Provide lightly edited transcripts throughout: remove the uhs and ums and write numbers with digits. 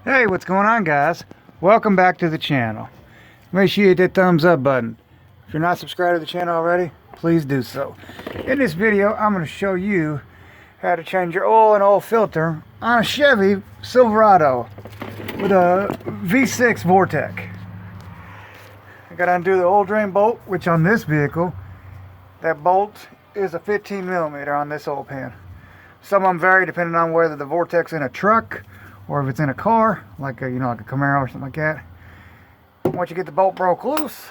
Hey, what's going on, guys? Welcome back to the channel. Make sure you hit that thumbs up button. If you're not subscribed to the channel already, please do so. In this video, I'm going to show you how to change your oil and oil filter on a Chevy Silverado with a V6 Vortec. I got to undo the oil drain bolt, which on this vehicle, that bolt is a 15 millimeter on this oil pan. Some of them vary depending on whether the Vortec's in a truck or if it's in a car, like a, like a Camaro or something like that. Once you get the bolt broke loose,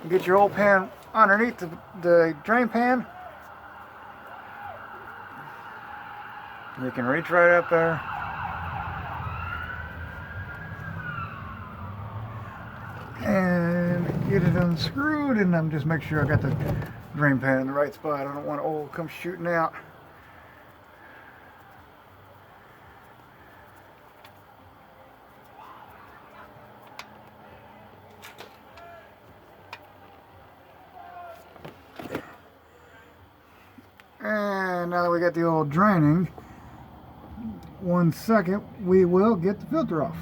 you get your oil pan underneath the drain pan. You can reach right up there. And get it unscrewed, and I'm just make sure I got the drain pan in the right spot. I don't want oil to come shooting out. And now that we got the oil draining, 1 second, we will get the filter off.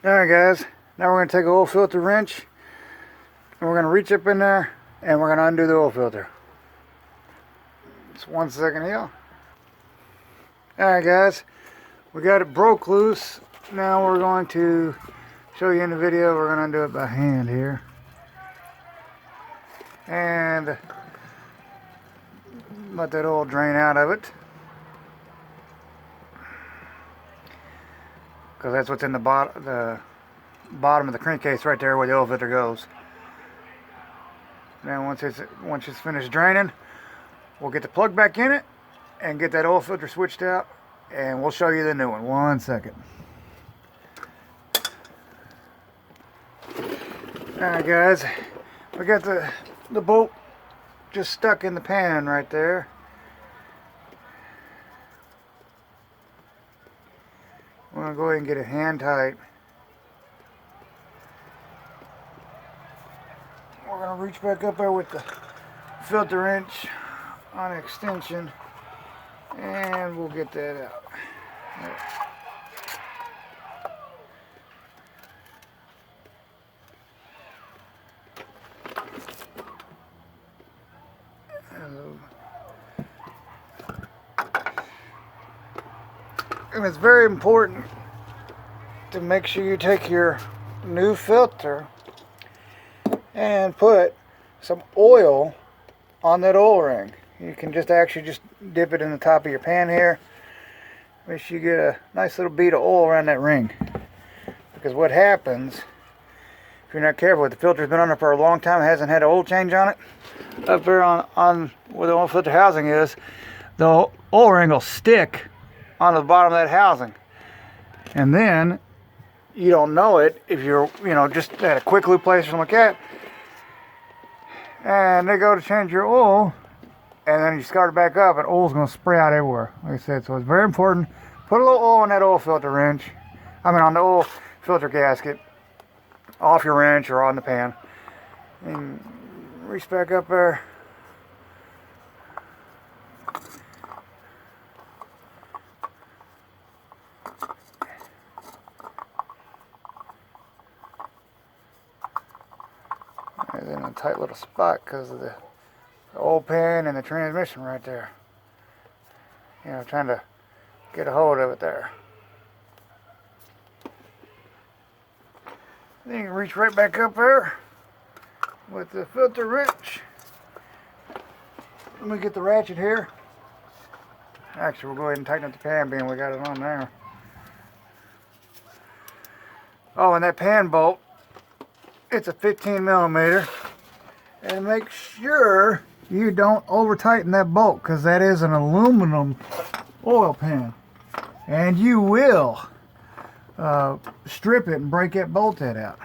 Alright guys, now we're going to take an oil filter wrench and we're going to reach up in there and we're going to undo the oil filter. Just 1 second here. Alright guys, we got it broke loose. Now we're going to show you in the video. We're going to undo it by hand here. And let that oil drain out of it. Because that's what's in the bottom of the crankcase right there where the oil filter goes. Now once it's finished draining, we'll get the plug back in it and get that oil filter switched out, and we'll show you the new one. 1 second. Alright guys, we got the bolt just stuck in the pan right there. We're going to go ahead and get it hand tight. We're going to reach back up there with the filter wrench on extension, and we'll get that out. There. And it's very important to make sure you take your new filter and put some oil on that oil ring. You can just dip it in the top of your pan here. Make sure you get a nice little bead of oil around that ring. Because what happens, if you're not careful, if the filter's been on there for a long time, it hasn't had an oil change on it, up there on where the oil filter housing is, the oil ring will stick on the bottom of that housing, and then you don't know it if you're just at a quick lube place or something like that, and they go to change your oil, and then you start it back up and oil's going to spray out everywhere, like I said. So it's very important, put a little oil on that oil filter wrench, on the oil filter gasket, off your wrench or on the pan, and reach back up there. It's in a tight little spot because of the oil pan and the transmission right there. Trying to get a hold of it there. Then you can reach right back up there with the filter wrench. Let me get the ratchet here. Actually, we'll go ahead and tighten up the pan being we got it on there. Oh, and that pan bolt, it's a 15 millimeter, and make sure you don't over tighten that bolt, because that is an aluminum oil pan, and you will strip it and break that bolt head out.